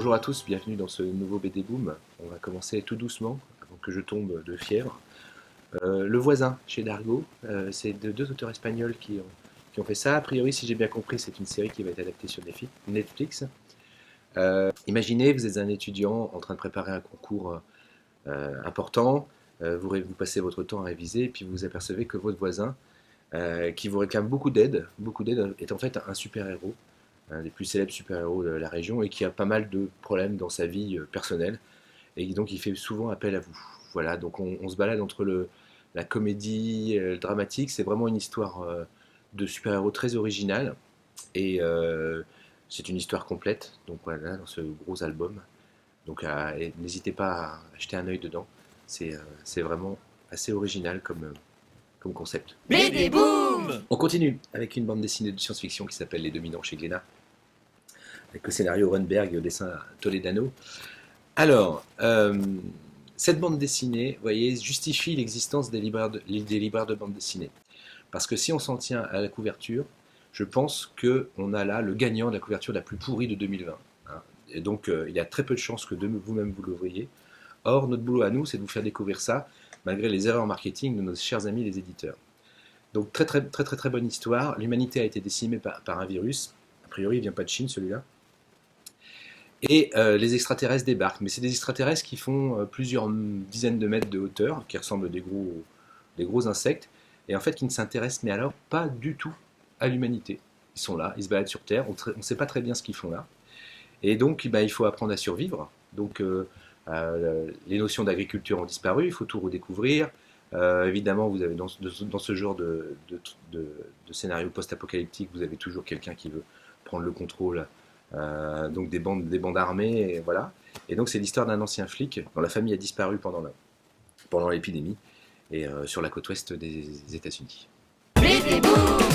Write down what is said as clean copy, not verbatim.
Bonjour à tous, bienvenue dans ce nouveau BD Boom. On va commencer tout doucement, avant que je tombe de fièvre. Le voisin, chez Dargaud, c'est deux auteurs espagnols qui ont fait ça. A priori, si j'ai bien compris, c'est une série qui va être adaptée sur Netflix. Imaginez, vous êtes un étudiant en train de préparer un concours important, vous passez votre temps à réviser, et puis vous vous apercevez que votre voisin, qui vous réclame beaucoup d'aide, est en fait un super-héros, un des plus célèbres super-héros de la région, et qui a pas mal de problèmes dans sa vie personnelle, et donc il fait souvent appel à vous. Voilà, donc on se balade entre la comédie, le dramatique, c'est vraiment une histoire de super-héros très originale, et c'est une histoire complète, donc voilà, dans ce gros album. Donc n'hésitez pas à jeter un œil dedans, c'est vraiment assez original comme concept. BD Boom! On continue avec une bande dessinée de science-fiction qui s'appelle Les Dominants chez Glénat, avec le scénario Runberg et au dessin Toledano. Alors, cette bande dessinée, vous voyez, justifie l'existence des libraires de bande dessinée. Parce que si on s'en tient à la couverture, je pense qu'on a là le gagnant de la couverture la plus pourrie de 2020. Hein. Et donc, il y a très peu de chances que vous-même vous l'ouvriez. Or, notre boulot à nous, c'est de vous faire découvrir ça, malgré les erreurs marketing de nos chers amis les éditeurs. Donc, très bonne histoire. L'humanité a été décimée par un virus. A priori, il ne vient pas de Chine, celui-là. Et les extraterrestres débarquent. Mais c'est des extraterrestres qui font plusieurs dizaines de mètres de hauteur, qui ressemblent à des gros insectes, et en fait qui ne s'intéressent mais alors pas du tout à l'humanité. Ils sont là, ils se baladent sur Terre, on ne sait pas très bien ce qu'ils font là. Et donc il faut apprendre à survivre. Donc les notions d'agriculture ont disparu, il faut tout redécouvrir. Évidemment, vous avez dans ce genre de scénario post-apocalyptique, vous avez toujours quelqu'un qui veut prendre le contrôle, donc des bandes armées, et voilà. Et donc c'est l'histoire d'un ancien flic dont la famille a disparu pendant l'épidémie, et sur la côte ouest des États-Unis. BD Boom!